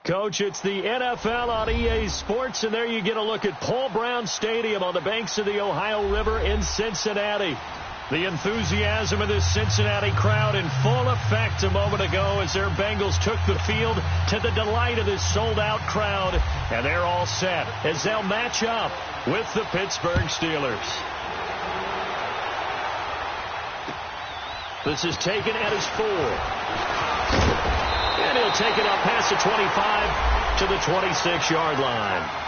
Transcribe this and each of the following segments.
Coach, it's the NFL on EA Sports, and there you get a look at Paul Brown Stadium on the banks of the Ohio River in Cincinnati. The enthusiasm of this Cincinnati crowd in full effect a moment ago as their Bengals took the field to the delight of this sold-out crowd. And they're all set as they'll match up with the Pittsburgh Steelers. This is taken at his 4. And he'll take it up past the 25 to the 26-yard line.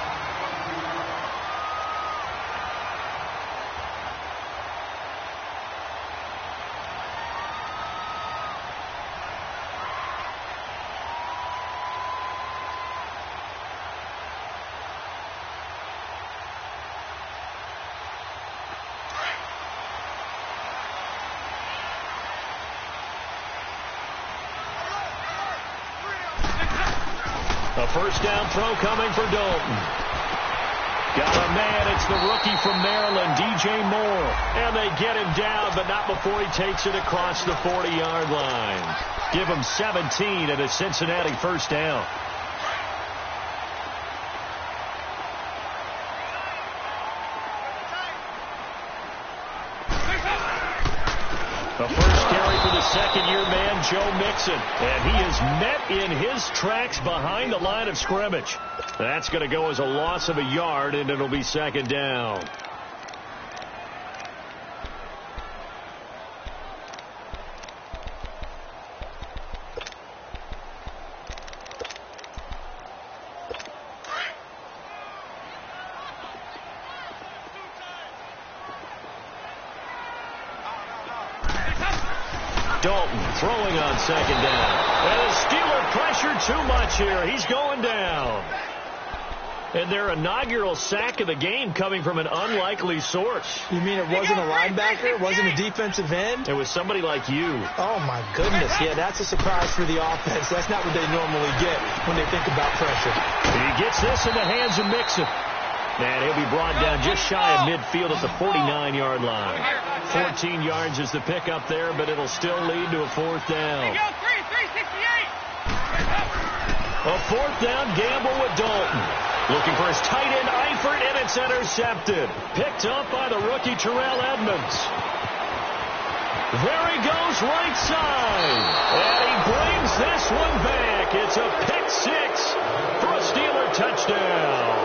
A first down throw coming for Dalton. Got a man. It's the rookie from Maryland, DJ Moore. And they get him down, but not before he takes it across the 40-yard line. Give him 17 and a Cincinnati first down. The first carry for the second-year man, Joe Mixon. And he is met in his tracks behind the line of scrimmage. That's going to go as a loss of a yard, and it'll be second down. Dalton throwing on second down. And the Steeler pressure too much here. He's going down. And their inaugural sack of the game coming from an unlikely source. You mean it wasn't a linebacker? It wasn't a defensive end? It was somebody like you. Oh, my goodness. Yeah, that's a surprise for the offense. That's not what they normally get when they think about pressure. He gets this in the hands of Mixon. And he'll be brought down just shy of midfield at the 49-yard line. 14 yards is the pickup there, but it'll still lead to a fourth down. A fourth down gamble with Dalton. Looking for his tight end, Eifert, and it's intercepted. Picked up by the rookie Terrell Edmonds. There he goes right side. And he brings this one back. It's a pick six for a Steeler touchdown.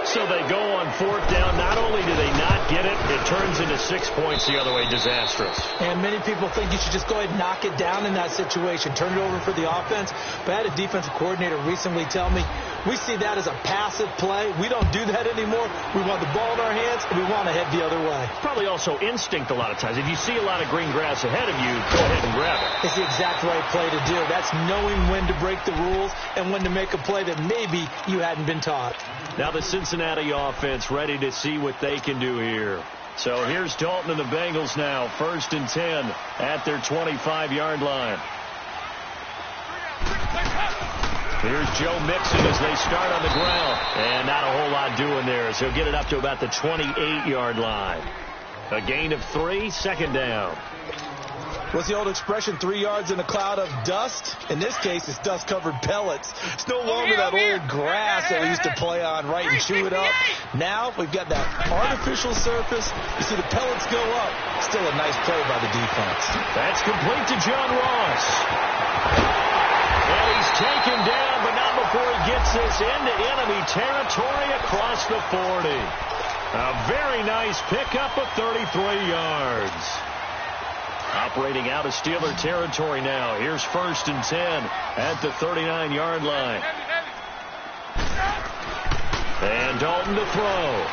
So they go on fourth down. Not only do they not get it, it turns into 6 points the other way. Disastrous. And many people think you should just go ahead and knock it down in that situation. Turn it over for the offense. But I had a defensive coordinator recently tell me, we see that as a passive play. We don't do that anymore. We want the ball in our hands, and we want to head the other way. Probably also instinct a lot of times. If you see a lot of green grass ahead of you, go ahead and grab it. It's the exact right play to do. That's knowing when to break the rules and when to make a play that maybe you hadn't been taught. Now the Cincinnati offense ready to see what they can do here. So here's Dalton and the Bengals now. 1st and 10 at their 25-yard line. Here's Joe Mixon as they start on the ground. And not a whole lot doing there as he'll get it up to about the 28-yard line. A gain of 3, second down. What's the old expression, 3 yards in a cloud of dust? In this case, it's dust-covered pellets. It's no longer that old grass that we used to play on, right, and chew it up. Now we've got that artificial surface. You see the pellets go up. Still a nice play by the defense. That's complete to John Ross. And he's taken down, but not before he gets this into enemy territory across the 40. A very nice pickup of 33 yards. Operating out of Steeler territory now. Here's 1st and 10 at the 39-yard line. And Dalton to throw.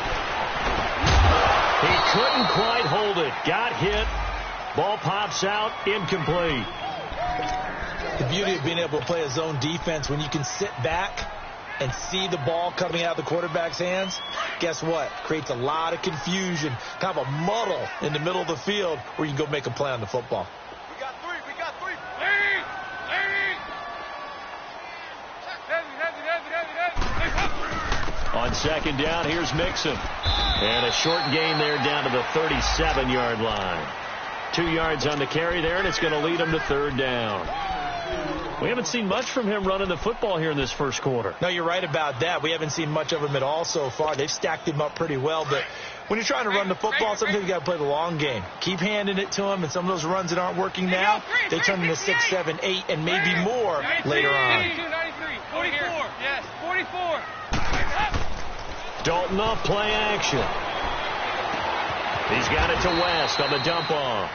He couldn't quite hold it. Got hit. Ball pops out. Incomplete. The beauty of being able to play a zone defense when you can sit back and see the ball coming out of the quarterback's hands, guess what? Creates a lot of confusion, kind of a muddle in the middle of the field where you can go make a play on the football. We got three. On second down, here's Mixon. And a short gain there down to the 37-yard line. 2 yards on the carry there, and it's going to lead him to 3rd down. We haven't seen much from him running the football here in this first quarter. No, you're right about that. We haven't seen much of him at all so far. They've stacked him up pretty well, but when you're trying to run the football, sometimes you got to play the long game. Keep handing it to him, and some of those runs that aren't working now, they turn into 6, 7, 8, and maybe more later on. 44. Yes, 44. Dalton off play action. He's got it to West on the dump off.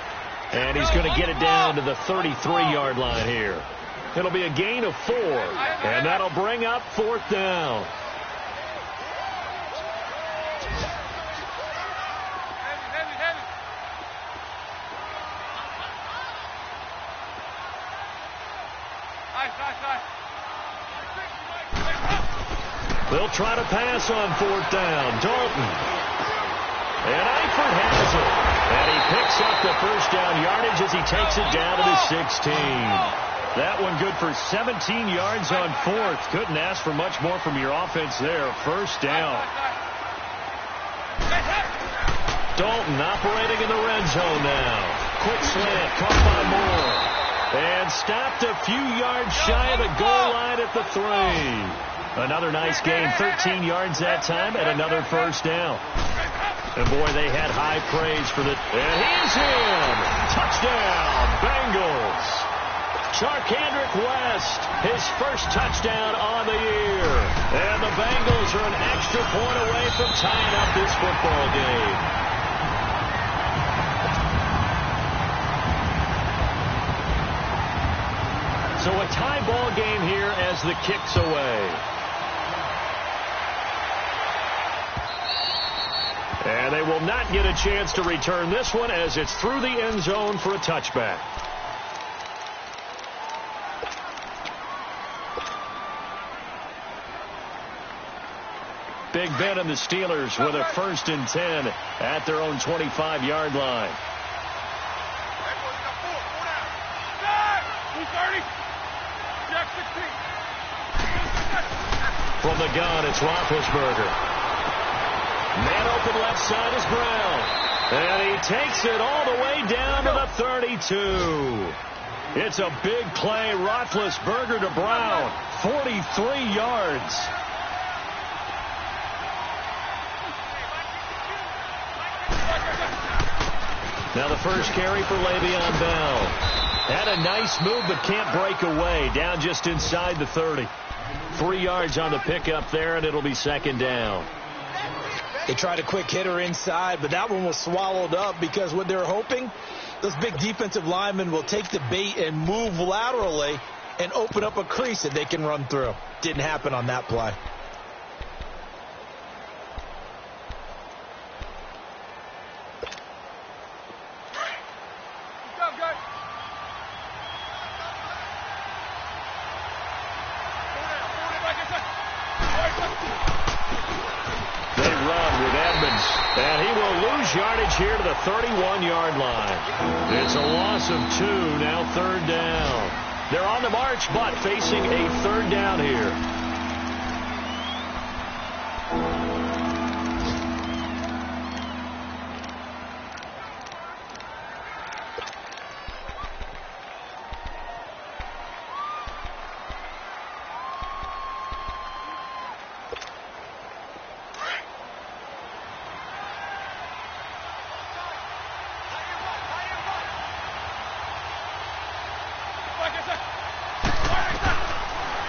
And he's going to get it down to the 33-yard line here. It'll be a gain of 4, and that'll bring up 4th down. They'll try to pass on 4th down. Dalton. And Eifert has it. And he picks up the first down yardage as he takes it down to the 16. That one good for 17 yards on 4th. Couldn't ask for much more from your offense there. First down. Dalton operating in the red zone now. Quick slant, caught by Moore. And stopped a few yards shy of the goal line at the 3. Another nice gain, 13 yards that time, and another first down. And boy, they had high praise for the... And he's in! Touchdown, Bengals! Charkandrick West, his first touchdown on the year. And the Bengals are an extra point away from tying up this football game. So a tie ball game here as the kick's away. And they will not get a chance to return this one as it's through the end zone for a touchback. Big Ben and the Steelers with a 1st and 10 at their own 25-yard line. From the gun, it's Roethlisberger. Man open left side is Brown. And he takes it all the way down to the 32. It's a big play. Roethlisberger to Brown. 43 yards. Now the first carry for Le'Veon Bell. Had a nice move but can't break away. Down just inside the 30. 3 yards on the pickup there, and it'll be 2nd down. They tried a quick hitter inside, but that one was swallowed up because what they're hoping, those big defensive linemen will take the bait and move laterally and open up a crease that they can run through. Didn't happen on that play. Yardage here to the 31-yard line. It's a loss of 2, now 3rd down. They're on the march, but facing a 3rd down here.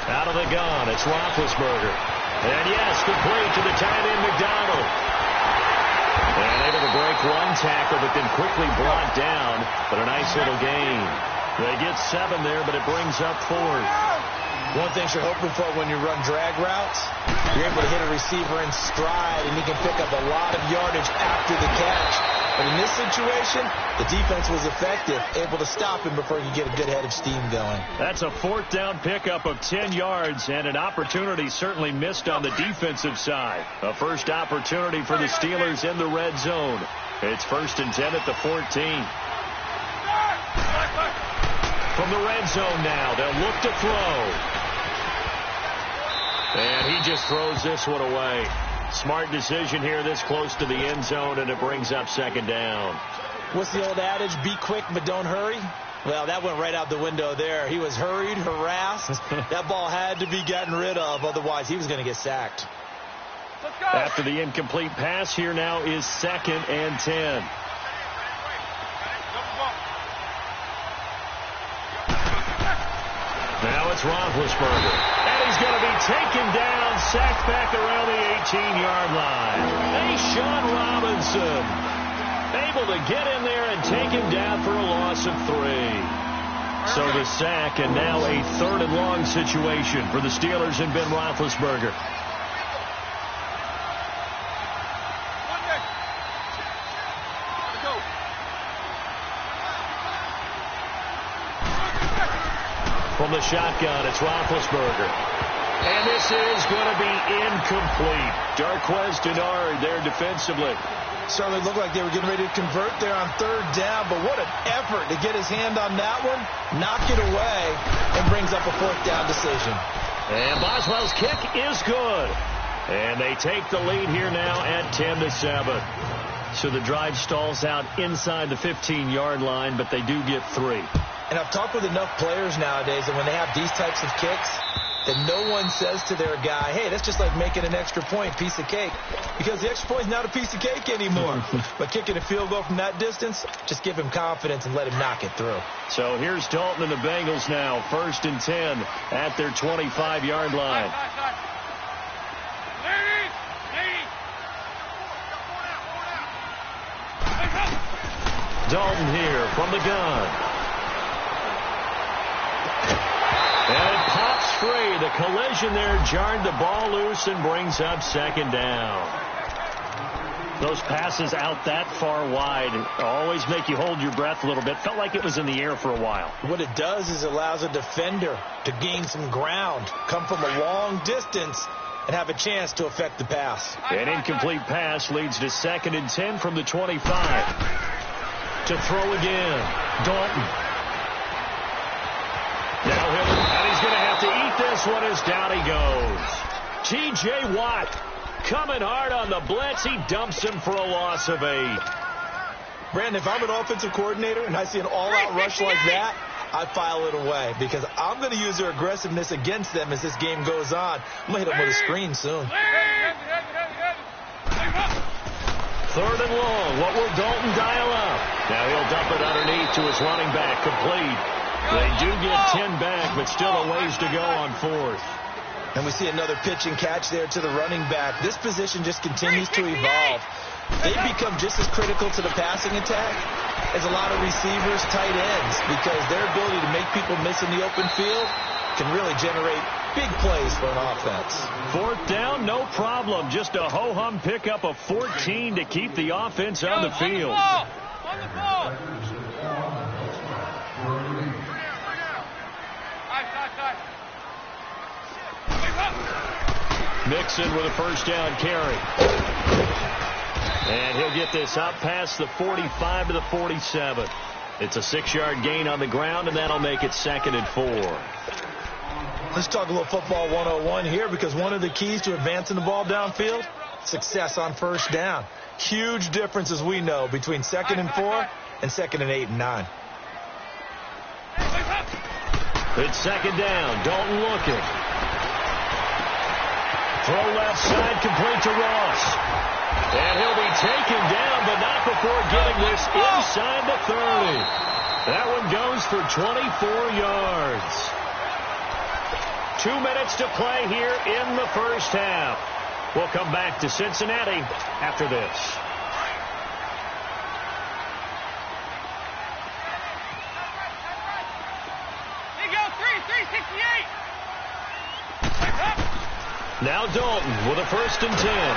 Out of the gun, it's Roethlisberger. And yes, complete to the tight end, McDonald. And able to break one tackle, but then quickly brought down. But a nice little gain. They get 7 there, but it brings up 4th. One thing you're hoping for when you run drag routes, you're able to hit a receiver in stride, and he can pick up a lot of yardage after the catch. But in this situation, the defense was effective, able to stop him before he could get a good head of steam going. That's a 4th down pickup of 10 yards, and an opportunity certainly missed on the defensive side. A first opportunity for the Steelers in the red zone. It's 1st and 10 at the 14. From the red zone now, they'll look to throw. And he just throws this one away. Smart decision here this close to the end zone, and it brings up 2nd down. What's the old adage? Be quick, but don't hurry. Well, that went right out the window there. He was hurried, harassed. That ball had to be gotten rid of, otherwise he was going to get sacked. Let's go. After the incomplete pass, here now is 2nd and 10. Now it's Roethlisberger. And he's going to be taken down, sacked back around the 18-yard line. Hey, Sean Robinson, able to get in there and take him down for a loss of 3. So the sack, and now a 3rd and long situation for the Steelers and Ben Roethlisberger. From the shotgun, it's Roethlisberger. And this is going to be incomplete. Darqueze Dennard there defensively. Certainly looked like they were getting ready to convert there on 3rd down, but what an effort to get his hand on that one, knock it away, and brings up a 4th down decision. And Boswell's kick is good. And they take the lead here now at 10-7. So the drive stalls out inside the 15-yard line, but they do get 3. And I've talked with enough players nowadays that when they have these types of kicks, that no one says to their guy, hey, that's just like making an extra point, piece of cake. Because the extra point is not a piece of cake anymore. But kicking a field goal from that distance, just give him confidence and let him knock it through. So here's Dalton and the Bengals now. 1st and 10 at their 25-yard line. Dalton here from the gun. And it pops free. The collision there jarred the ball loose and brings up 2nd down. Those passes out that far wide always make you hold your breath a little bit. Felt like it was in the air for a while. What it does is it allows a defender to gain some ground, come from a long distance, and have a chance to affect the pass. An incomplete pass leads to 2nd and 10 from the 25. To throw again. Dalton. Now and he's going to have to eat this one as down he goes. T.J. Watt coming hard on the blitz. He dumps him for a loss of 8. Brandon, if I'm an offensive coordinator and I see an all-out rush like that, I file it away because I'm going to use their aggressiveness against them as this game goes on. I'm going to hit them with a screen soon. 3rd and long. What will Dalton dial up? Now he'll dump it underneath to his running back. Complete. They do get 10 back, but still a ways to go on 4th. And we see another pitch and catch there to the running back. This position just continues to evolve. They become just as critical to the passing attack as a lot of receivers, tight ends, because their ability to make people miss in the open field can really generate big plays for an offense. 4th down, no problem. Just a ho-hum pickup of 14 to keep the offense on the field. On the ball. Mixon with a 1st down carry. And he'll get this up past the 45 to the 47. It's a 6-yard gain on the ground, and that'll make it 2nd and 4. Let's talk a little football 101 here, because one of the keys to advancing the ball downfield, success on 1st down. Huge difference, as we know, between 2nd and 4 and 2nd and 8 and 9. It's 2nd down. Dalton looking. Throw left side, complete to Ross. And he'll be taken down, but not before getting this inside the 30. That one goes for 24 yards. 2 minutes to play here in the 1st half. We'll come back to Cincinnati after this. There you go, 368. Now Dalton with a 1st and 10.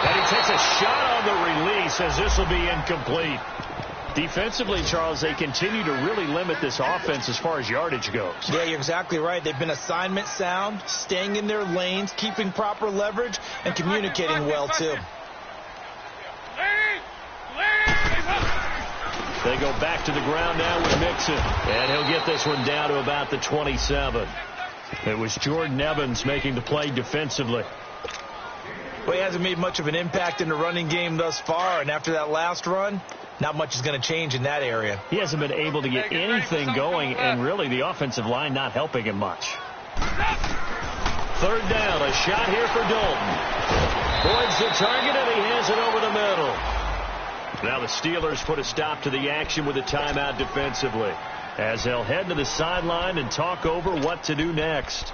And he takes a shot on the release as this will be incomplete. Defensively, Charles, they continue to really limit this offense as far as yardage goes. Yeah, you're exactly right. They've been assignment sound, staying in their lanes, keeping proper leverage, and communicating well, too. They go back to the ground now with Mixon. And he'll get this one down to about the 27. It was Jordan Evans making the play defensively. Well, he hasn't made much of an impact in the running game thus far, and after that last run, not much is going to change in that area. He hasn't been able to get anything going, and really the offensive line not helping him much. Third down, a shot here for Dalton. Boyd's the target, and he has it over the middle. Now the Steelers put a stop to the action with a timeout defensively, as they'll head to the sideline and talk over what to do next.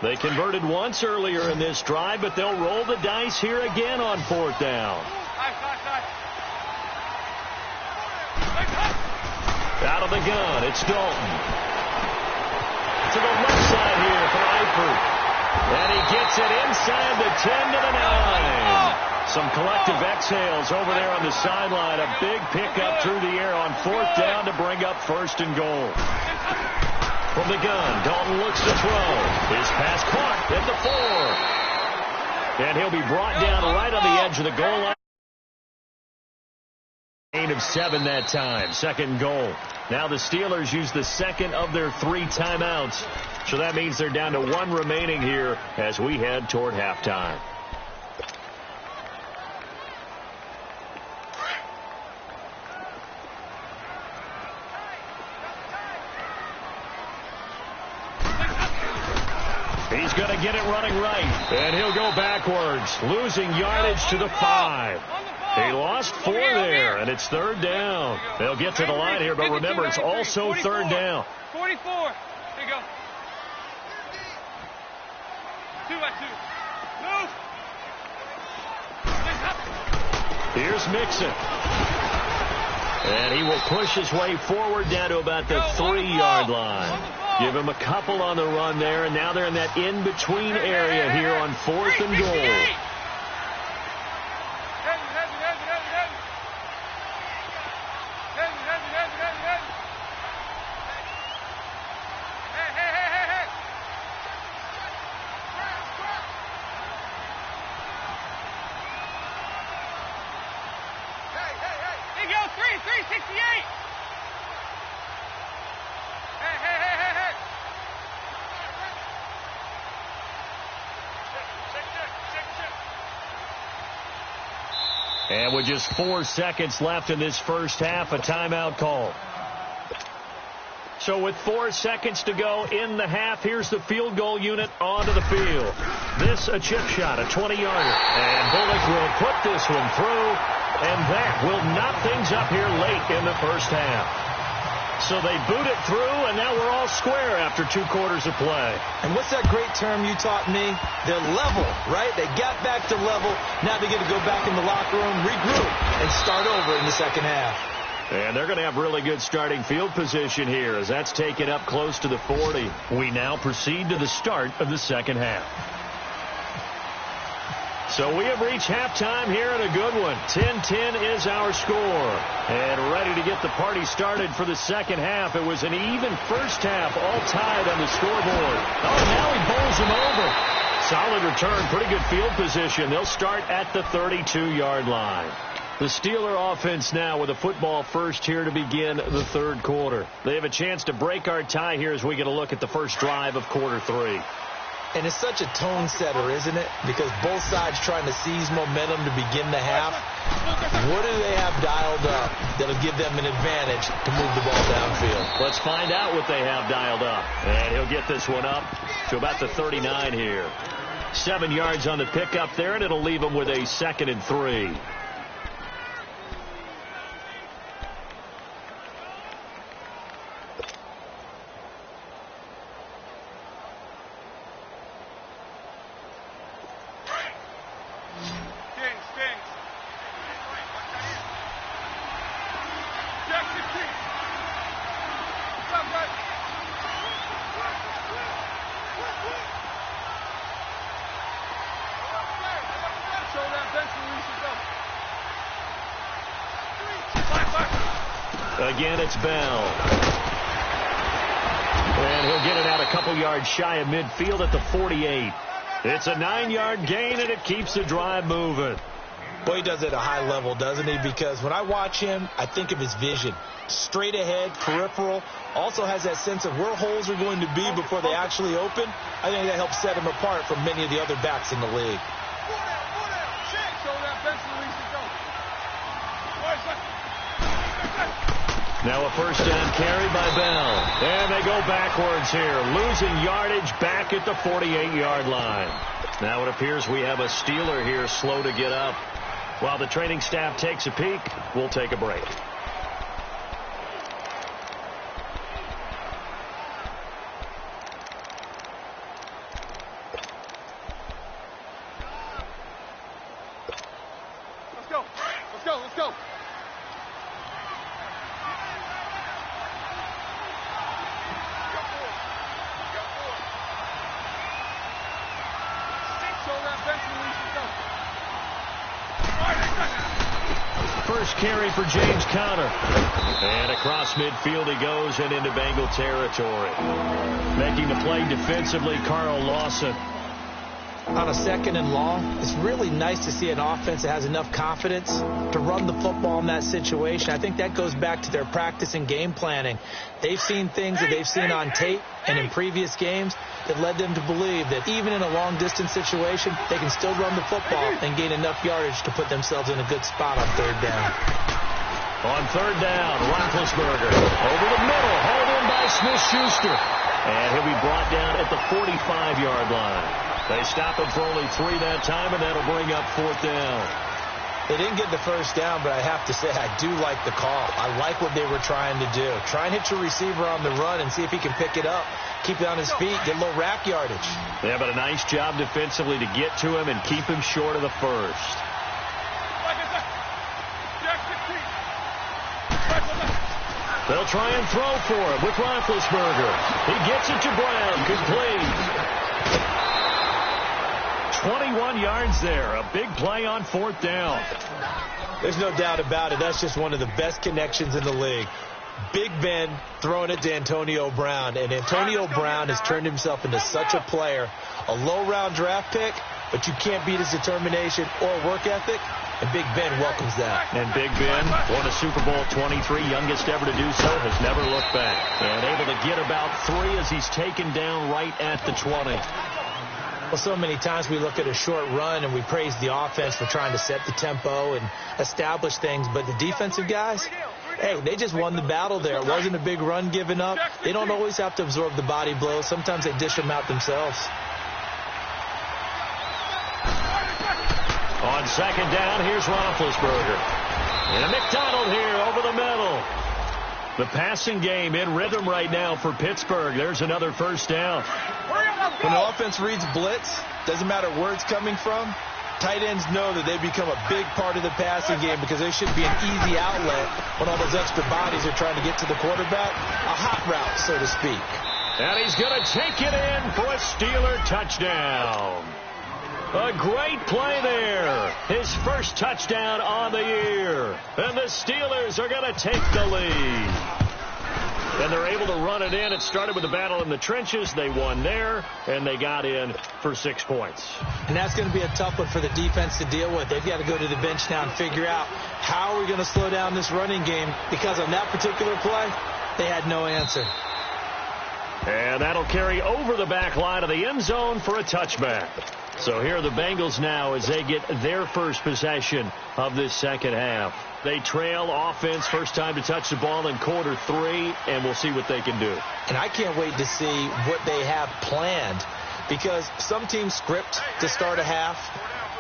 They converted once earlier in this drive, but they'll roll the dice here again on fourth down. Out of the gun, it's Dalton. To the left side here for Eifert. And he gets it inside the 10 to the 9. Some collective exhales over there on the sideline. A big pickup through the air on fourth down to bring up first and goal. From the gun, Dalton looks to throw. His pass caught at the 4. And he'll be brought down right on the edge of the goal line. Gain of 7 that time. Second and goal. Now the Steelers use the second of their 3 timeouts. So that means they're down to 1 remaining here as we head toward halftime. He's going to get it running right. And he'll go backwards, losing yardage to the 5. He lost 4 there, and it's third down. They'll get to the line here, but remember, it's also third down. 44. There you go. 2 by 2. Move. Here's Mixon. And he will push his way forward down to about the 3-yard line. Give him a couple on the run there, and now they're in that in-between area here on fourth and goal. And with just 4 seconds left in this first half, a timeout call. So with 4 seconds to go in the half, here's the field goal unit onto the field. This a chip shot, a 20-yarder. And Bullock will put this one through, and that will knock things up here late in the first half. So they boot it through, and now we're all square after 2 quarters of play. And what's that great term you taught me? They're level, right? They got back to level. Now they get to go back in the locker room, regroup, and start over in the second half. And they're going to have really good starting field position here as that's taken up close to the 40. We now proceed to the start of the second half. So we have reached halftime here in a good one. 10-10 is our score. And ready to get the party started for the second half. It was an even first half, all tied on the scoreboard. Oh, now he bowls him over. Solid return, pretty good field position. They'll start at the 32-yard line. The Steeler offense now with a football first here to begin the third quarter. They have a chance to break our tie here as we get a look at the first drive of quarter 3. And it's such a tone setter, isn't it? Because both sides trying to seize momentum to begin the half. What do they have dialed up that'll give them an advantage to move the ball downfield? Let's find out what they have dialed up. And he'll get this one up to about the 39 here. 7 yards on the pickup there, and it'll leave them with a 2nd and 3. Again, it's Bell. And he'll get it out a couple yards shy of midfield at the 48. It's a 9-yard gain, and it keeps the drive moving. Well, he does it at a high level, doesn't he? Because when I watch him, I think of his vision. Straight ahead, peripheral. Also has that sense of where holes are going to be before they actually open. I think that helps set him apart from many of the other backs in the league. Now a first down carry by Bell. And they go backwards here, losing yardage back at the 48-yard line. Now it appears we have a Steeler here slow to get up. While the training staff takes a peek, we'll take a break. Let's go. Let's go. Let's go. First carry for James Conner. And across midfield he goes and into Bengal territory. Making the play defensively, Carl Lawson. On a second and long, it's really nice to see an offense that has enough confidence to run the football in that situation. I think that goes back to their practice and game planning. They've seen things that they've seen on tape and in previous games that led them to believe that even in a long-distance situation, they can still run the football and gain enough yardage to put themselves in a good spot on third down. On third down, Roethlisberger over the middle, hauled in by Smith-Schuster. And he'll be brought down at the 45-yard line. They stop him for only 3 that time, and that'll bring up fourth down. They didn't get the first down, but I have to say I do like the call. I like what they were trying to do. Try and hit your receiver on the run and see if he can pick it up. Keep it on his feet, get a little rack yardage. Yeah, but a nice job defensively to get to him and keep him short of the first. They'll try and throw for him with Roethlisberger. He gets it to Brown, complete. 21 yards there. A big play on fourth down. There's no doubt about it. That's just one of the best connections in the league. Big Ben throwing it to Antonio Brown. And Antonio Brown has turned himself into such a player. A low-round draft pick, but you can't beat his determination or work ethic. And Big Ben welcomes that. And Big Ben won a Super Bowl 23, youngest ever to do so, has never looked back. And able to get about 3 as he's taken down right at the 20. Well, so many times we look at a short run and we praise the offense for trying to set the tempo and establish things. But the defensive guys, hey, they just won the battle there. It wasn't a big run given up. They don't always have to absorb the body blows. Sometimes they dish them out themselves. On second down, here's Roethlisberger. And McDonald here over the middle. The passing game in rhythm right now for Pittsburgh. There's another first down. When the offense reads blitz, doesn't matter where it's coming from, tight ends know that they become a big part of the passing game because they should be an easy outlet when all those extra bodies are trying to get to the quarterback. A hot route, so to speak. And he's going to take it in for a Steeler touchdown. A great play there. His first touchdown on the year. And the Steelers are going to take the lead. And they're able to run it in. It started with a battle in the trenches. They won there, and they got in for 6 points. And that's going to be a tough one for the defense to deal with. They've got to go to the bench now and figure out how are we going to slow down this running game, because on that particular play, they had no answer. And that'll carry over the back line of the end zone for a touchback. So here are the Bengals now as they get their first possession of this second half. They trail offense, first time to touch the ball in quarter 3, and we'll see what they can do. And I can't wait to see what they have planned, because some teams script to start a half.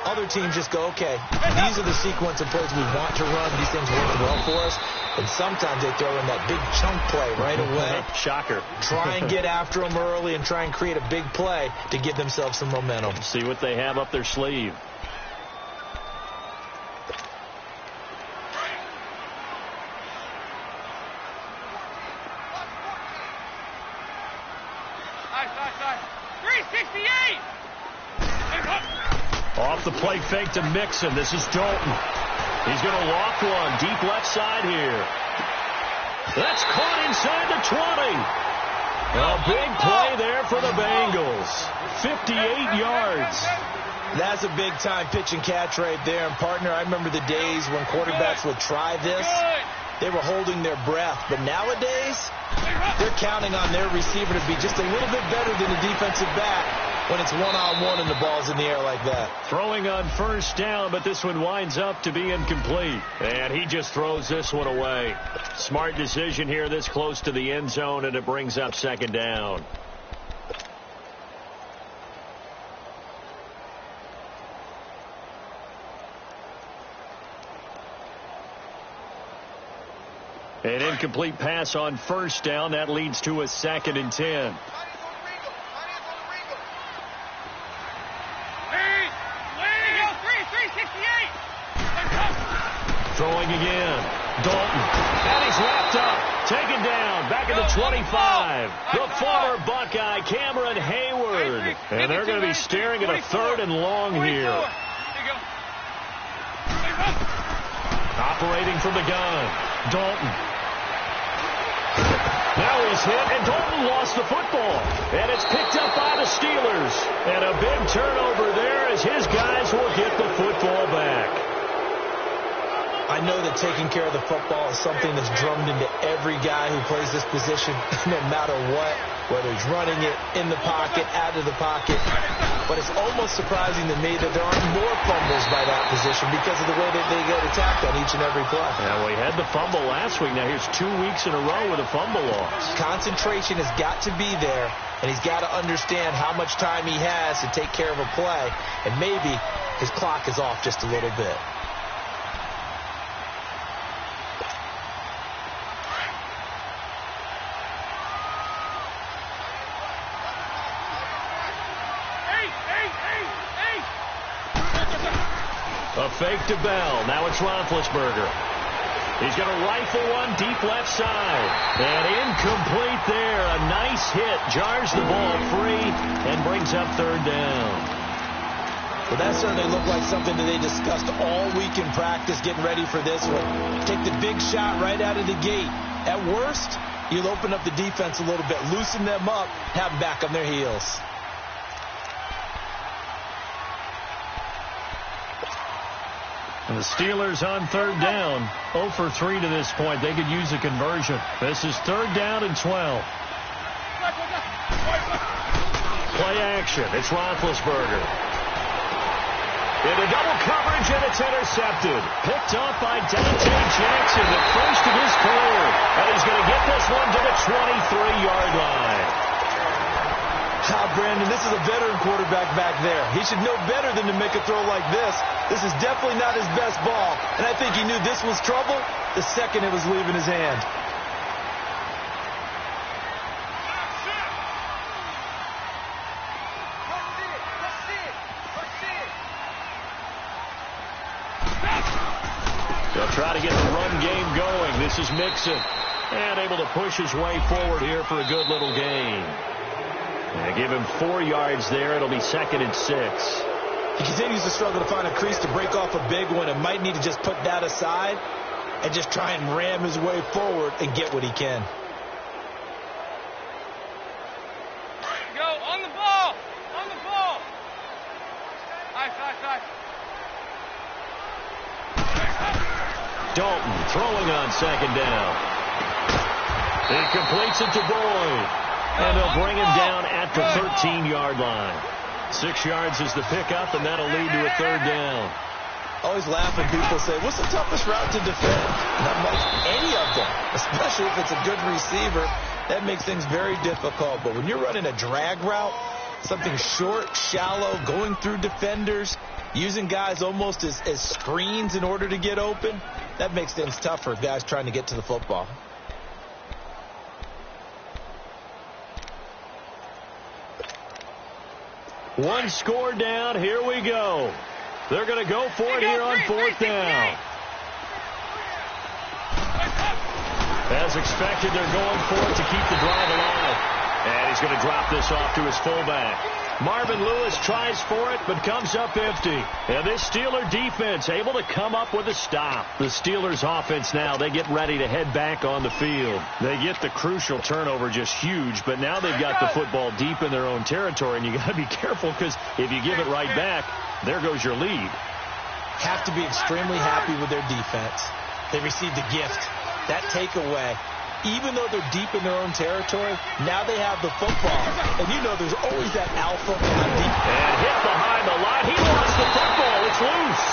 Other teams just go, okay, these are the sequence of plays we want to run. These things work well for us. And sometimes they throw in that big chunk play right away. Shocker. Try and get after them early and try and create a big play to give themselves some momentum. See what they have up their sleeve. Off the play fake to Mixon. This is Dalton. He's going to loft one deep left side here. That's caught inside the 20. A big play there for the Bengals. 58 yards. That's a big-time pitch and catch right there. And, partner, I remember the days when quarterbacks would try this. They were holding their breath. But nowadays, they're counting on their receiver to be just a little bit better than the defensive back when it's one-on-one and the ball's in the air like that. Throwing on first down, but this one winds up to be incomplete. And he just throws this one away. Smart decision here this close to the end zone, and it brings up second down. An incomplete pass on first down. That leads to a 2nd and 10. Throwing again. Dalton. And he's wrapped up. Taken down. Back at the 25. The former Buckeye, Cameron Hayward. And they're going to be staring at a 3rd and long here. Operating from the gun. Dalton. Now he's hit, and Dalton lost the football. And it's picked up by the Steelers. And a big turnover there as his guys will get the football back. I know that taking care of the football is something that's drummed into every guy who plays this position, no matter what, whether he's running it, in the pocket, out of the pocket. But it's almost surprising to me that there aren't more fumbles by that position because of the way that they get attacked on each and every play. Now, we had the fumble last week. Now, here's 2 weeks in a row with a fumble loss. Concentration has got to be there, and he's got to understand how much time he has to take care of a play, and maybe his clock is off just a little bit. A fake to Bell. Now it's Roethlisberger. He's going to rifle one deep left side. And incomplete there. A nice hit. Jars the ball free and brings up 3rd down. Well, that certainly looked like something that they discussed all week in practice getting ready for this one. Take the big shot right out of the gate. At worst, you'll open up the defense a little bit, loosen them up, have them back on their heels. And the Steelers on 3rd down, 0 for 3 to this point. They could use a conversion. This is 3rd down and 12. Play action. It's Roethlisberger. Into double coverage, and it's intercepted. Picked off by Dante Jackson, the first of his career. And he's going to get this one to the 23-yard line. Brandon, this is a veteran quarterback back there. He should know better than to make a throw like this. This is definitely not his best ball, and I think he knew this was trouble the second it was leaving his hand. They'll try to get the run game going. This is Mixon, and able to push his way forward here for a good little gain. And give him 4 yards there. It'll be 2nd and 6. He continues to struggle to find a crease to break off a big one and might need to just put that aside and just try and ram his way forward and get what he can. Go, on the ball! On the ball! Nice. Dalton throwing on 2nd down. He completes it to Boyd. And they'll bring him down at the 13-yard line. 6 yards is the pickup, and that'll lead to a 3rd down. Always laugh when people say, what's the toughest route to defend? Not much, any of them, especially if it's a good receiver. That makes things very difficult. But when you're running a drag route, something short, shallow, going through defenders, using guys almost as screens in order to get open, that makes things tough for guys trying to get to the football. One score down. Here we go. They're going to go for it here on 4th down. As expected, they're going for it to keep the drive alive. And he's going to drop this off to his fullback. Marvin Lewis tries for it, but comes up empty. And this Steeler defense able to come up with a stop. The Steelers offense now, they get ready to head back on the field. They get the crucial turnover, just huge, but now they've got the football deep in their own territory, and you got to be careful because if you give it right back, There goes your lead. Have to be extremely happy with their defense. They received a gift. That takeaway, even though they're deep in their own territory, now they have the football. And you know there's always that alpha on deep. And hit behind the line. He lost the football. It's loose.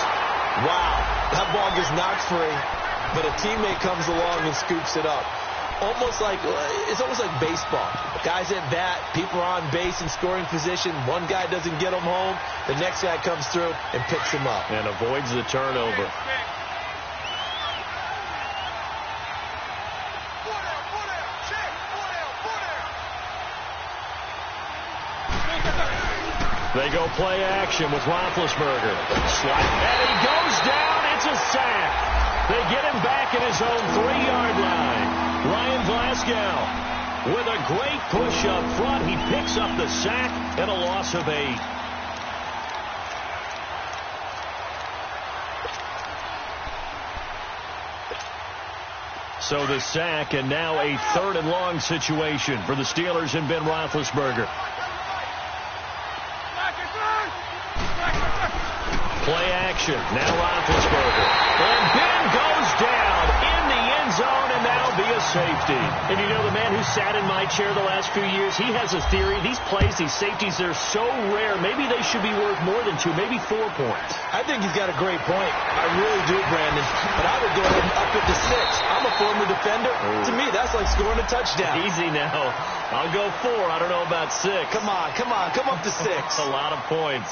Wow. That ball gets knocked free, but a teammate comes along and scoops it up. It's almost like baseball. Guys at bat, people are on base in scoring position. One guy doesn't get them home. The next guy comes through and picks him up. And avoids the turnover. They go play action with Roethlisberger. And he goes down. It's a sack. They get him back at his own 3-yard line. Ryan Glasgow with a great push up front. He picks up the sack and a loss of 8. So the sack, and now a 3rd and long situation for the Steelers and Ben Roethlisberger. Play action. Now Roethlisberger. And Ben goes down in the end zone and now be a safety. And you know, the man who sat in my chair the last few years, he has a theory. These plays, these safeties, they're so rare. Maybe they should be worth more than 2, maybe 4 points. I think he's got a great point. I really do, Brandon. But I would go ahead and up it to 6. I'm a former defender. To me, that's like scoring a touchdown. Easy now. I'll go 4. I don't know about 6. Come on. Come up to 6. A lot of points.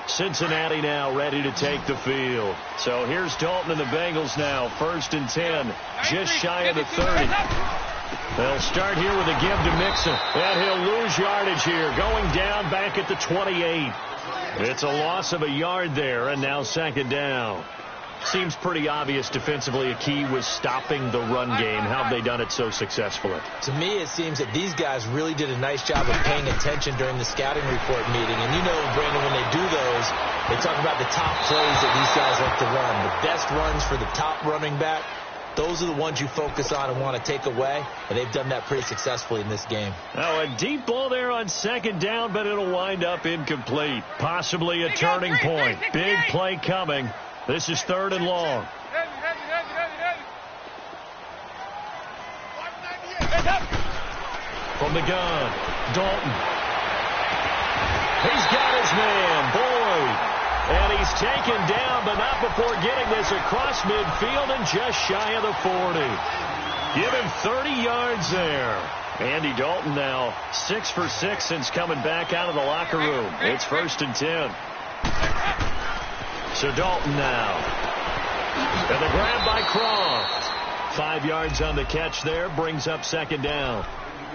Cincinnati now ready to take the field. So here's Dalton and the Bengals now. 1st and 10, just shy of the 30. They'll start here with a give to Mixon. And he'll lose yardage here, going down back at the 28. It's a loss of a yard there, and now 2nd down. Seems pretty obvious defensively a key was stopping the run game. How have they done it so successfully? To me, it seems that these guys really did a nice job of paying attention during the scouting report meeting. And you know, Brandon, when they do those, they talk about the top plays that these guys like to run. The best runs for the top running back, those are the ones you focus on and want to take away. And they've done that pretty successfully in this game. Now, a deep ball there on 2nd down, but it'll wind up incomplete. Possibly a turning point. Big play coming. This is 3rd and long. From the gun, Dalton. He's got his man, Boyd. And he's taken down, but not before getting this across midfield and just shy of the 40. Give him 30 yards there. Andy Dalton now 6 for 6 since coming back out of the locker room. It's 1st and 10. So Dalton now. And the grab by Croft. 5 yards on the catch there. Brings up 2nd down.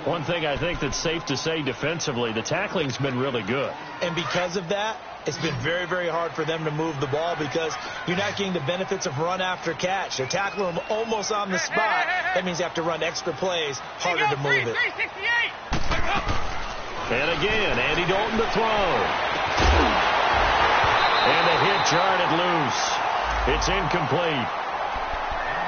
One thing I think that's safe to say defensively, the tackling's been really good. And because of that, it's been very, very hard for them to move the ball because you're not getting the benefits of run after catch. They're tackling them almost on the spot. That means you have to run extra plays, harder to move it. And again, Andy Dalton to throw. And the hit jarred it loose. It's incomplete.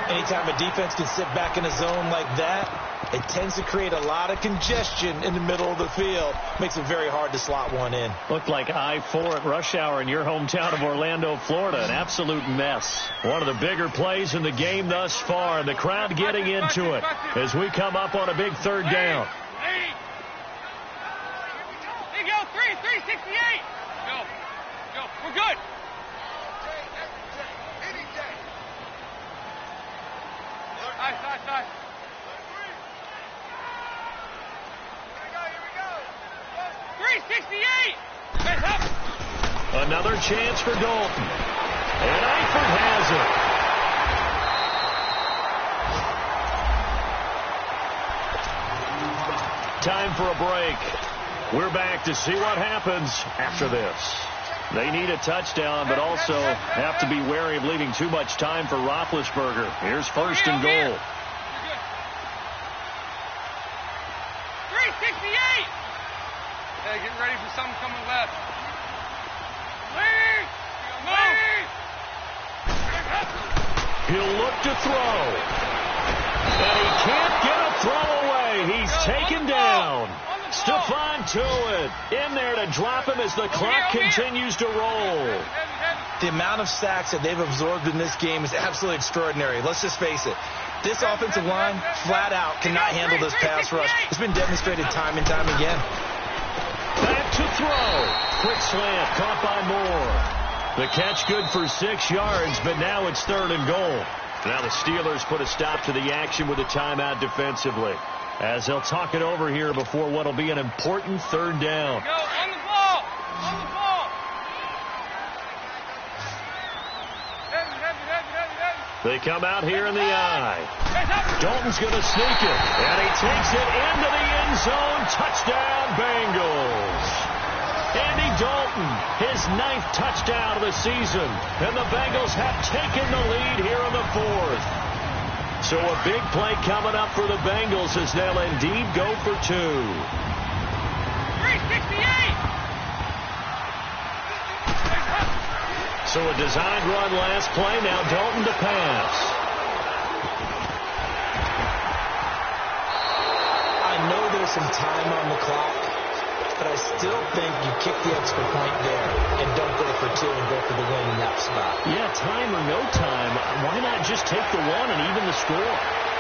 Anytime a defense can sit back in a zone like that, it tends to create a lot of congestion in the middle of the field. Makes it very hard to slot one in. Looked like I-4 at rush hour in your hometown of Orlando, Florida. An absolute mess. One of the bigger plays in the game thus far. And the crowd getting into it as we come up on a big 3rd down. Hey, go, 368. Go. We're good. Side. Here we go. 368. Another chance for Dalton. And Eifert has it. Time for a break. We're back to see what happens after this. They need a touchdown, but also have to be wary of leaving too much time for Roethlisberger. Here's 1st and goal. 368. Hey, get ready for something coming left. Lead. He'll look to throw. And he can't get a throw away. He's taken down. Stephon Tuitt in there to drop him as the clock continues to roll. The amount of sacks that they've absorbed in this game is absolutely extraordinary. Let's just face it. This offensive line, flat out, cannot handle this pass rush. It's been demonstrated time and time again. Back to throw. Quick slant, caught by Moore. The catch good for 6 yards, but now it's 3rd and goal. Now the Steelers put a stop to the action with a timeout defensively, as they'll talk it over here before what will be an important 3rd down. Go on the ball. On the ball. They come out here in the eye. Dalton's going to sneak it, and he takes it into the end zone. Touchdown, Bengals. Andy Dalton, his 9th touchdown of the season, and the Bengals have taken the lead here in the 4th. So a big play coming up for the Bengals as they'll indeed go for 2. 368. So a designed run last play, now Dalton to pass. I know there's some time on the clock, but I still think you kick the extra point there and don't go for 2 and go for the win in that spot. Yeah, time or no time, why not just take the 1 and even the score?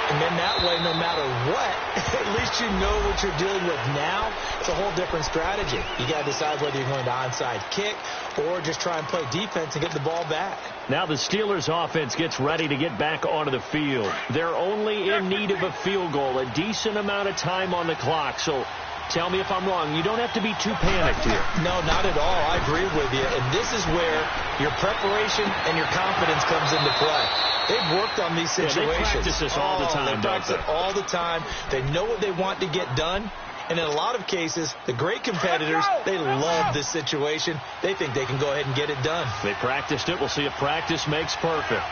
And then that way, no matter what, at least you know what you're dealing with now. It's a whole different strategy. You got to decide whether you're going to onside kick or just try and play defense and get the ball back. Now the Steelers offense gets ready to get back onto the field. They're only in need of a field goal, a decent amount of time on the clock. So tell me if I'm wrong. You don't have to be too panicked here. No, not at all. I agree with you. And this is where your preparation and your confidence comes into play. They've worked on these situations. Yeah, they practice this all the time, they practice it all the time. They know what they want to get done. And in a lot of cases, the great competitors, they love this situation. They think they can go ahead and get it done. They practiced it. We'll see if practice makes perfect.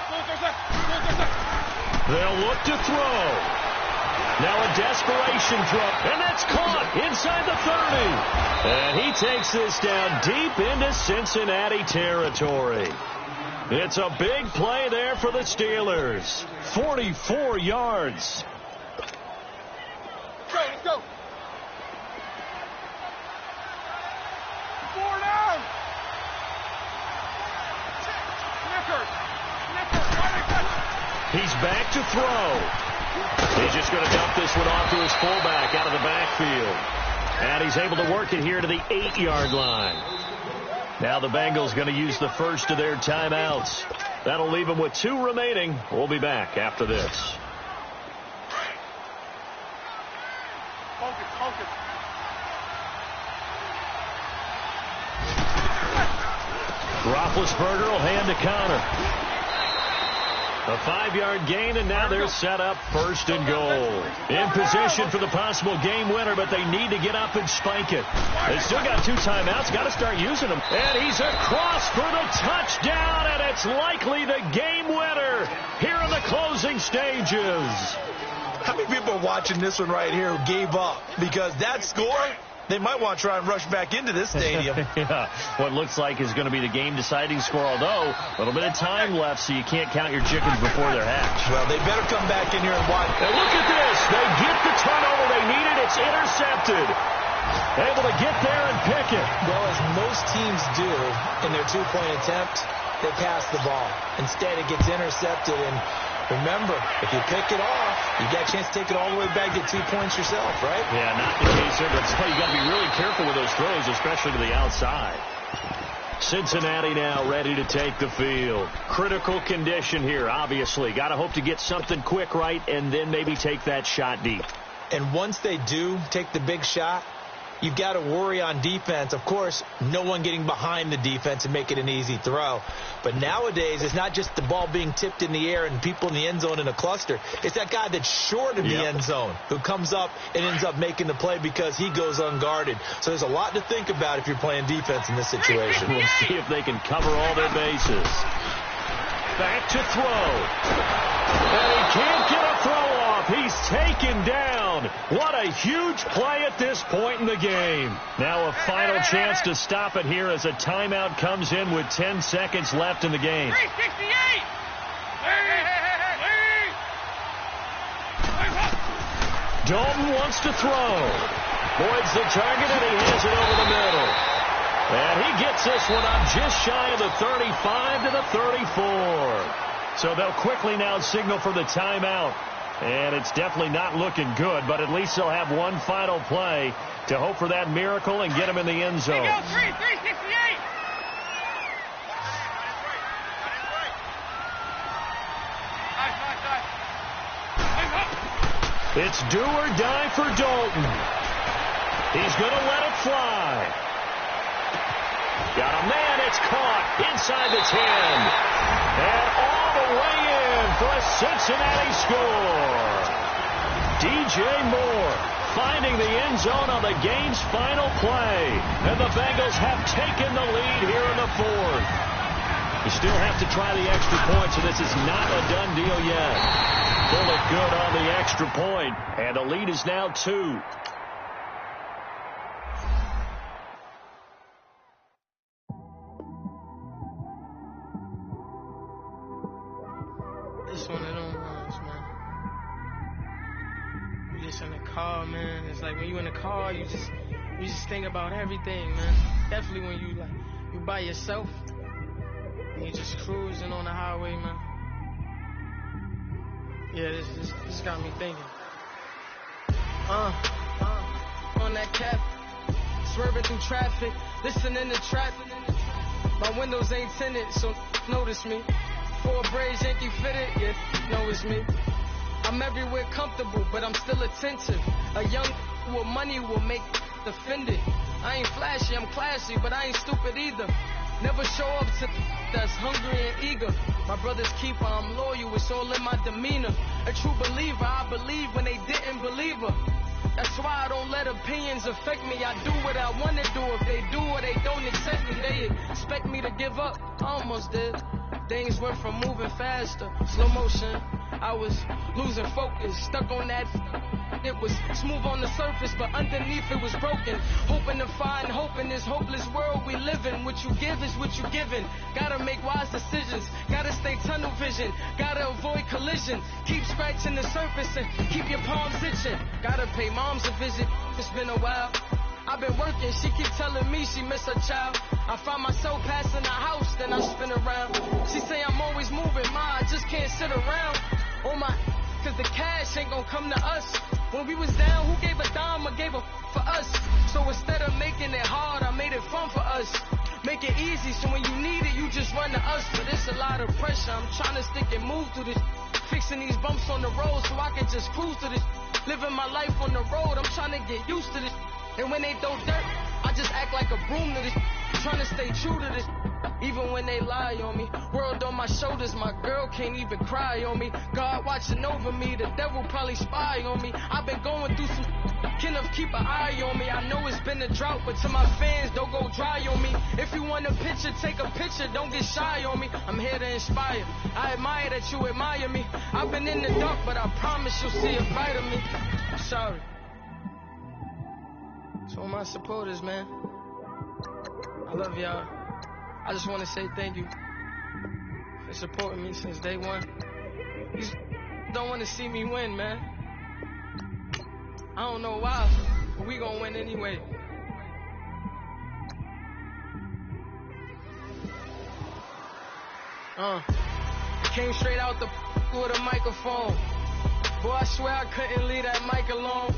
They'll look to throw. Now a desperation throw. And that's caught inside the 30. And he takes this down deep into Cincinnati territory. It's a big play there for the Steelers. 44 yards. Let's go. 4 down. He's back to throw. He's just going to dump this one off to his fullback out of the backfield. And he's able to work it here to the 8-yard line. Now the Bengals going to use the first of their timeouts. That'll leave them with 2 remaining. We'll be back after this. Focus. Roethlisberger will hand to Connor. A 5-yard gain, and now they're set up 1st and goal. In position for the possible game winner, but they need to get up and spike it. They still got 2 timeouts. Got to start using them. And he's across for the touchdown, and it's likely the game winner here in the closing stages. How many people are watching this one right here who gave up? Because that score, they might want to try and rush back into this stadium. Yeah, what looks like is going to be the game-deciding score, although a little bit of time left, so you can't count your chickens before they're hatched. Well, they better come back in here and watch. Now look at this. They get the turnover they needed. It's intercepted. Able to get there and pick it. Well, as most teams do in their 2-point attempt, they pass the ball. Instead, it gets intercepted, and remember, if you pick it off, you got a chance to take it all the way back, get 2 points yourself, right? Yeah, not the case here, but you got to be really careful with those throws, especially to the outside. Cincinnati now ready to take the field. Critical condition here, obviously. Got to hope to get something quick right and then maybe take that shot deep. And once they do take the big shot, you've got to worry on defense. Of course, no one getting behind the defense and make it an easy throw. But nowadays, it's not just the ball being tipped in the air and people in the end zone in a cluster. It's that guy that's short of the end zone who comes up and ends up making the play because he goes unguarded. So there's a lot to think about if you're playing defense in this situation. We'll see if they can cover all their bases. Back to throw. And he can't get a throw off. He's taken down. What a huge play at this point in the game. Now a final chance to stop it here as a timeout comes in with 10 seconds left in the game. 368. Dalton wants to throw. Boyd's the target, and he hands it over the middle. And he gets this one up just shy of the 35 to the 34. So they'll quickly now signal for the timeout. And it's definitely not looking good, but at least they'll have one final play to hope for that miracle and get him in the end zone. Go, 368. It's do or die for Dalton. He's going to let it fly. Got a man, it's caught inside the 10. And all the way in for a Cincinnati score. DJ Moore finding the end zone on the game's final play. And the Bengals have taken the lead here in the fourth. You still have to try the extra point, so this is not a done deal yet. Bullet good on the extra point, and the lead is now 2. It's one of them ones, man. You just in the car, man. It's like when you in the car, you just think about everything, man. Definitely when you by yourself and you just cruising on the highway, man. Yeah, this got me thinking. On that cap, swerving through traffic, listening to trap. My windows ain't tinted, so notice me. 4 braids, Yankee fitted, yeah, know it's me. I'm everywhere comfortable, but I'm still attentive. A young with money will make offended. I ain't flashy, I'm classy, but I ain't stupid either. Never show up to that's hungry and eager. My brother's keeper, I'm loyal, it's all in my demeanor. A true believer, I believe when they didn't believe her. That's why I don't let opinions affect me. I do what I want to do. If they do or they don't accept me, they expect me to give up. I almost did. Things went from moving faster, slow motion. I was losing focus, stuck on that. It was smooth on the surface, but underneath it was broken. Hoping to find hope in this hopeless world we live in. What you give is what you given. Gotta make wise decisions. Gotta stay tunnel vision. Gotta avoid collision. Keep scratching the surface and keep your palms itching. Gotta pay moms a visit. It's been a while. I've been working, she keep telling me she miss her child. I find myself passing the house, then I spin around. She say I'm always moving, ma, I just can't sit around. Oh my, cause the cash ain't gonna come to us. When we was down, who gave a dime or gave a for us? So instead of making it hard, I made it fun for us. Make it easy, so when you need it, you just run to us. But it's a lot of pressure, I'm trying to stick and move through this. Fixing these bumps on the road so I can just cruise to this. Living my life on the road, I'm trying to get used to this. And when they throw dirt, I just act like a broom to this. Trying to stay true to this. Even when they lie on me. World on my shoulders, my girl can't even cry on me. God watching over me, the devil probably spy on me. I've been going through some Kenneth, keep an eye on me. I know it's been a drought, but to my fans, don't go dry on me. If you want a picture, take a picture, don't get shy on me. I'm here to inspire. I admire that you admire me. I've been in the dark, but I promise you'll see a light of me. I'm sorry. To all my supporters, man, I love y'all. I just want to say thank you for supporting me since day one. You don't want to see me win, man. I don't know why, but we gonna win anyway. Came straight out the with a microphone. Boy, I swear I couldn't leave that mic alone.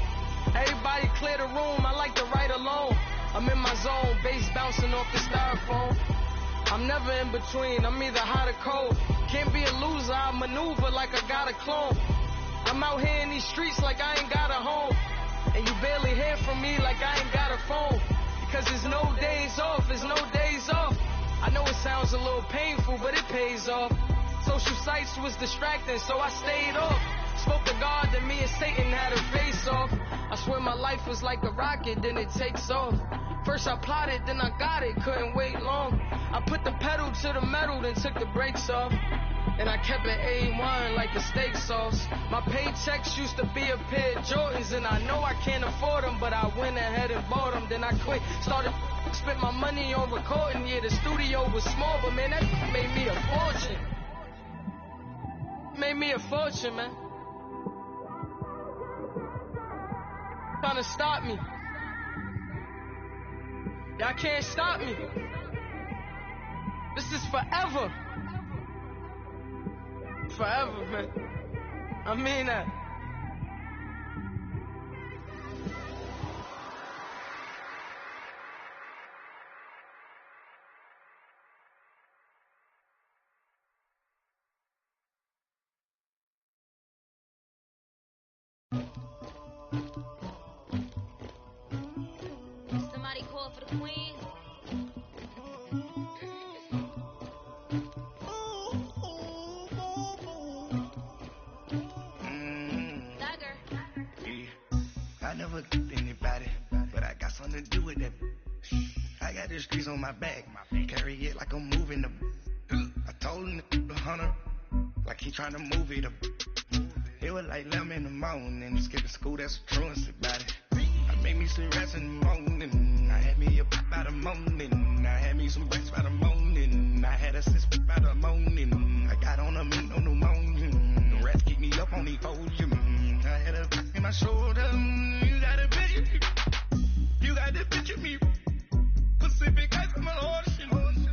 Everybody clear the room, I like to write alone. I'm in my zone, bass bouncing off the styrofoam. I'm never in between, I'm either hot or cold. Can't be a loser, I maneuver like I got a clone. I'm out here in these streets like I ain't got a home. And you barely hear from me like I ain't got a phone. Because there's no days off, there's no days off. I know it sounds a little painful, but it pays off. Social sites was distracting, so I stayed off. Spoke to God, then me and Satan had a face off. I swear my life was like a rocket, then it takes off. First I plotted, then I got it, couldn't wait long. I put the pedal to the metal, then took the brakes off. And I kept it A1 like the steak sauce. My paychecks used to be a pair of Jordans, and I know I can't afford them, but I went ahead and bought them. Then I quit, started spent my money on recording. Yeah, the studio was small, but man, that made me a fortune. Made me a fortune, man. trying to stop me. Y'all can't stop me. This is forever. Forever, man. I mean that. Somebody call for the queen. I never killed anybody, but I got something to do with that. I got the streets on my back, carry it like I'm moving the. I told him the hunter, like he trying to move it up. It was like 11 in the morning, skipping school, that's a truancy about it. I made me some rest in the morning, I had me up by the morning, I had me some breaks by the morning, I had a sis by the morning, I got on a meat, no pneumonia, the rats keep me up on the podium, I had a in my shoulder, you got a picture, you got the picture me, Pacific ice from an ocean,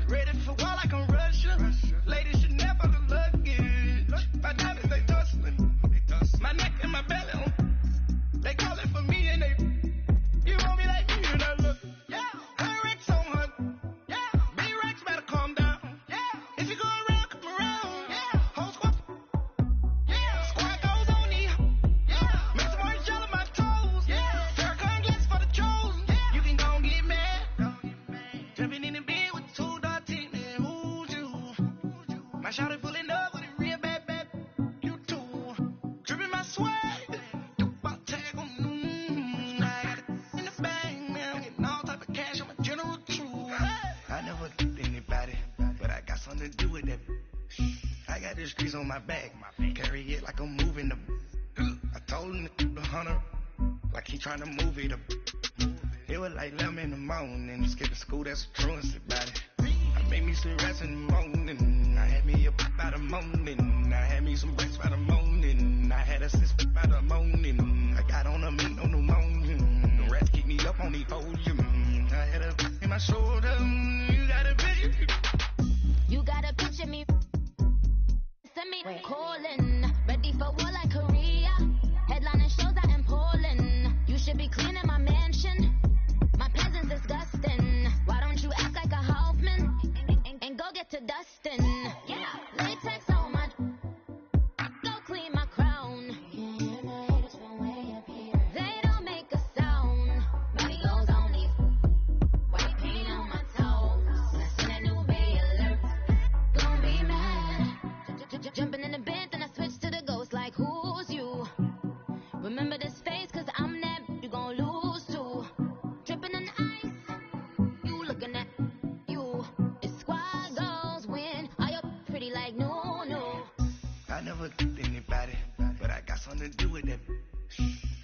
ready for war like I'm Russia, ladies should never the luggage, my diamonds they tussling, my neck and my belly, they call it for me and they, you want me like you and I look, yeah, her Rex on her, yeah, B-Rex better calm down, yeah, if you go around, come around, yeah, whole squad, yeah, squad goes on me, yeah, make some orange gel on my toes, yeah, Farrakhan glasses for the chosen, yeah, you can go and get mad, jumping in the bed with 2 dark teeth, and who's you, my shawty pulling up with a real bad, you too, dripping my swag, I never killed anybody, but I got something to do with that. I got the streets on my back, carry it like I'm moving the. I told him the hunter, like he trying to move it up. It was like 11 in the morning, skipping school, that's a truancy about it. I made me some rest in the morning, I had me up by the morning, I had me some breaks by the morning, I had a sis by the morning, I got on a meat, no pneumonia, the rats keep me up on the podium, I had a in my shoulder, you got a picture. You gotta picture me. Send me calling, ready for war like Korea. Headlining shows out in Poland. You should be cleaning my mansion. My presence disgusting. Why don't you act like a Hoffman and go get to dustin'? Yeah, latex on my. Go clean my crown. They don't make a sound. Money goes on these. White paint on my toes. I seen a new Bay alert. Gonna be mad. Jumping in the bed, then I switch to the ghost like who's you? Remember this face, cause I'm that you gon' lose too. Dripping in ice, you looking at you. It's squad goals win. Are you pretty like no? I never killed anybody, but I got something to do with that.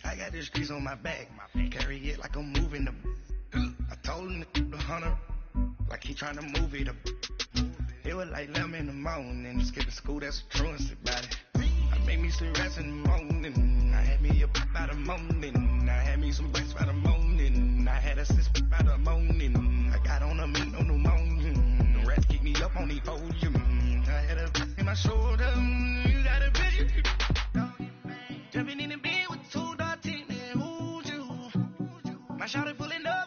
I got the streets on my back, carry it like I'm moving the. I told him the hunter, like he trying to move it up. It was like 11 in the morning, skipping school, that's a truancy about it. I made me some rest in the morning, I had me up by the morning, I had me some breaks by the morning, I had a sis by the morning, I got on a meat, no pneumonia, the rats keep me up on the podium, I had a in my shoulder, you got a picture, jumping in the bed with 2 dark teeth, and who's you, my shawty pulling up.